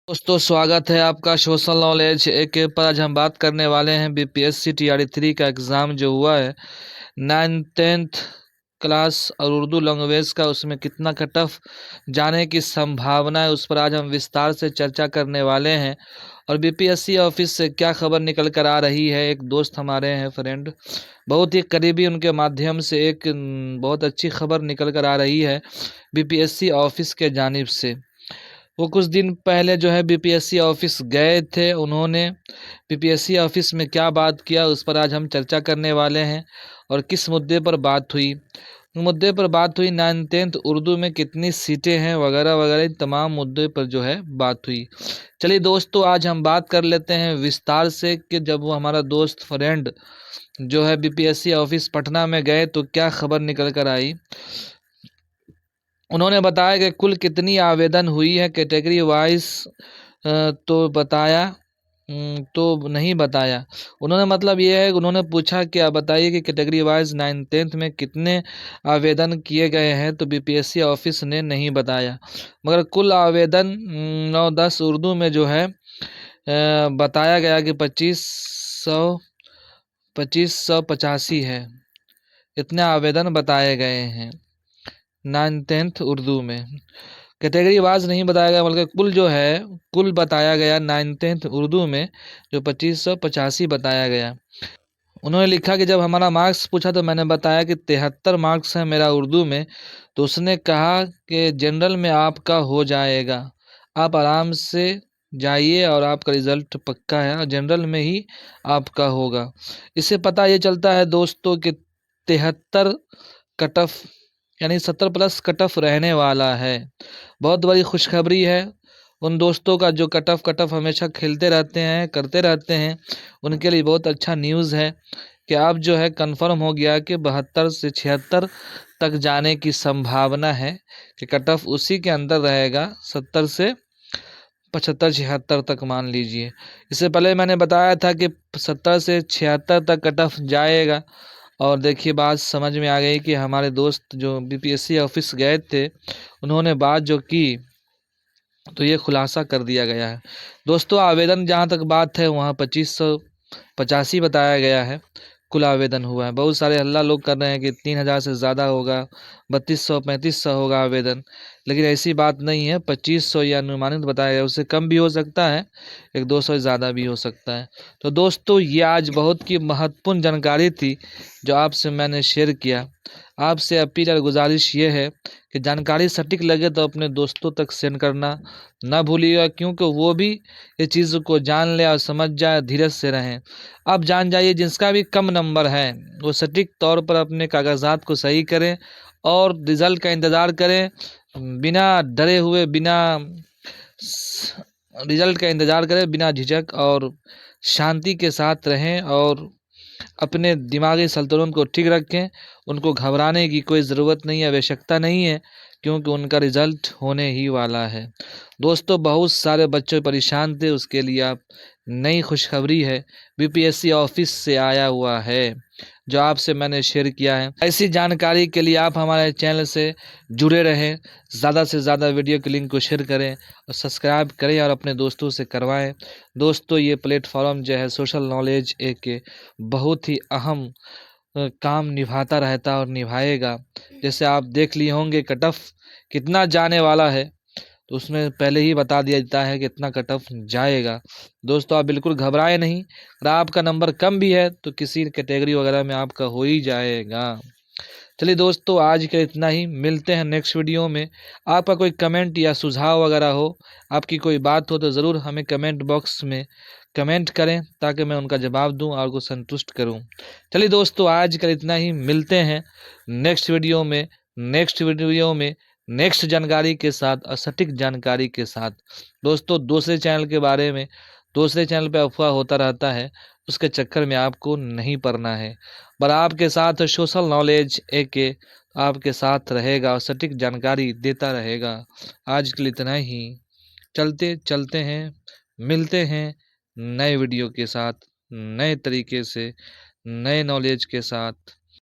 दोस्तों स्वागत है आपका सोशल नॉलेज एक पर। आज हम बात करने वाले हैं बीपीएससी टीआरई 3 का एग्ज़ाम जो हुआ है 9th-10th क्लास और उर्दू लैंग्वेज का, उसमें कितना कट ऑफ जाने की संभावना है, उस पर आज हम विस्तार से चर्चा करने वाले हैं। और बीपीएससी ऑफिस से क्या खबर निकल कर आ रही है, एक दोस्त हमारे हैं, फ्रेंड बहुत ही करीबी, उनके माध्यम से एक बहुत अच्छी खबर निकल कर आ रही है बीपीएससी ऑफिस के जानिब से। वो कुछ दिन पहले जो है बीपीएससी ऑफिस गए थे, उन्होंने बीपीएससी ऑफिस में क्या बात किया उस पर आज हम चर्चा करने वाले हैं। और किस मुद्दे पर बात हुई, मुद्दे पर बात हुई 9th-10th उर्दू में कितनी सीटें हैं वगैरह वगैरह, तमाम मुद्दे पर जो है बात हुई। चलिए दोस्तों, आज हम बात कर लेते हैं विस्तार से कि जब वो हमारा दोस्त फ्रेंड जो है बीपीएससी ऑफिस पटना में गए तो क्या खबर निकल कर आई। उन्होंने बताया कि कुल कितनी आवेदन हुई है कैटेगरी वाइज, तो बताया तो नहीं बताया। उन्होंने मतलब ये है, उन्होंने पूछा कि आप बताइए कि कैटेगरी वाइज 9th-10th में कितने आवेदन किए गए हैं, तो बीपीएससी ऑफिस ने नहीं बताया। मगर कुल आवेदन 9-10 उर्दू में जो है बताया गया कि 2585 है, इतने आवेदन बताए गए हैं 9th-10th उर्दू में। कैटेगरी वाइज नहीं बताया गया, बल्कि कुल जो है कुल बताया गया 9th-10th उर्दू में जो 2585 बताया गया। उन्होंने लिखा कि जब हमारा मार्क्स पूछा तो मैंने बताया कि 73 मार्क्स है मेरा उर्दू में, तो उसने कहा कि जनरल में आपका हो जाएगा, आप आराम से जाइए और आपका रिज़ल्ट पक्का है और जनरल में ही आपका होगा। इससे पता ये चलता है दोस्तों कि 73 कट ऑफ यानी 70+ कट ऑफ रहने वाला है। बहुत बड़ी खुशखबरी है उन दोस्तों का जो कट ऑफ हमेशा खेलते रहते हैं, करते रहते हैं, उनके लिए बहुत अच्छा न्यूज़ है कि अब जो है कंफर्म हो गया कि 72 से 76 तक जाने की संभावना है कि कट ऑफ उसी के अंदर रहेगा, 70 से 75-76 तक मान लीजिए। इससे पहले मैंने बताया था कि 70 से 76 तक कट ऑफ जाएगा। और देखिए बात समझ में आ गई कि हमारे दोस्त जो बीपीएससी ऑफिस गए थे, उन्होंने बात जो की तो ये खुलासा कर दिया गया है। दोस्तों आवेदन जहाँ तक बात है वहाँ 2585 बताया गया है कुल आवेदन हुआ है। बहुत सारे हल्ला लोग कर रहे हैं कि 3000 से ज़्यादा होगा, 3200-3500 होगा आवेदन, लेकिन ऐसी बात नहीं है। 2500 या अनुमानित बताया गया, उससे कम भी हो सकता है, 1-200 ज़्यादा भी हो सकता है। तो दोस्तों ये आज बहुत की महत्वपूर्ण जानकारी थी जो आपसे मैंने शेयर किया। आपसे अपील और गुजारिश ये है कि जानकारी सटीक लगे तो अपने दोस्तों तक सेंड करना ना भूलिएगा, क्योंकि वो भी ये चीज़ को जान ले और समझ जाए, धीरज से रहें। आप जान जाइए जिसका भी कम नंबर है वो सटीक तौर पर अपने कागजात को सही करें और रिज़ल्ट का इंतज़ार करें, बिना डरे हुए, बिना रिज़ल्ट का इंतज़ार करें, बिना झिझक और शांति के साथ रहें और अपने दिमागी संतुलन को ठीक रखें। उनको घबराने की कोई ज़रूरत नहीं है, आवश्यकता नहीं है, क्योंकि उनका रिज़ल्ट होने ही वाला है। दोस्तों बहुत सारे बच्चे परेशान थे, उसके लिए आप नई खुशखबरी है, बीपीएससी ऑफिस से आया हुआ है जो आपसे मैंने शेयर किया है। ऐसी जानकारी के लिए आप हमारे चैनल से जुड़े रहें, ज़्यादा से ज़्यादा वीडियो के लिंक को शेयर करें और सब्सक्राइब करें और अपने दोस्तों से करवाएं। दोस्तों ये प्लेटफॉर्म जो है सोशल नॉलेज एक बहुत ही अहम काम निभाता रहता है और निभाएगा। जैसे आप देख लिए होंगे कट ऑफ कितना जाने वाला है, तो उसमें पहले ही बता दिया जाता है कि इतना कट ऑफ जाएगा। दोस्तों आप बिल्कुल घबराए नहीं, अगर आपका नंबर कम भी है तो किसी कैटेगरी वगैरह में आपका हो ही जाएगा। चलिए दोस्तों आज का इतना ही, मिलते हैं नेक्स्ट वीडियो में। आपका कोई कमेंट या सुझाव वगैरह हो, आपकी कोई बात हो तो ज़रूर हमें कमेंट बॉक्स में कमेंट करें ताकि मैं उनका जवाब दूं और को संतुष्ट करूं। चलिए दोस्तों आज का इतना ही, मिलते हैं नेक्स्ट वीडियो में नेक्स्ट जानकारी के साथ और सटीक जानकारी के साथ। दोस्तों दूसरे चैनल के बारे में, दूसरे चैनल पे अफवाह होता रहता है, उसके चक्कर में आपको नहीं पड़ना है। पर आपके साथ सोशल नॉलेज एक आपके साथ रहेगा और सटीक जानकारी देता रहेगा। आज के लिए इतना ही, चलते चलते हैं, मिलते हैं नए वीडियो के साथ, नए तरीके से, नए नॉलेज के साथ।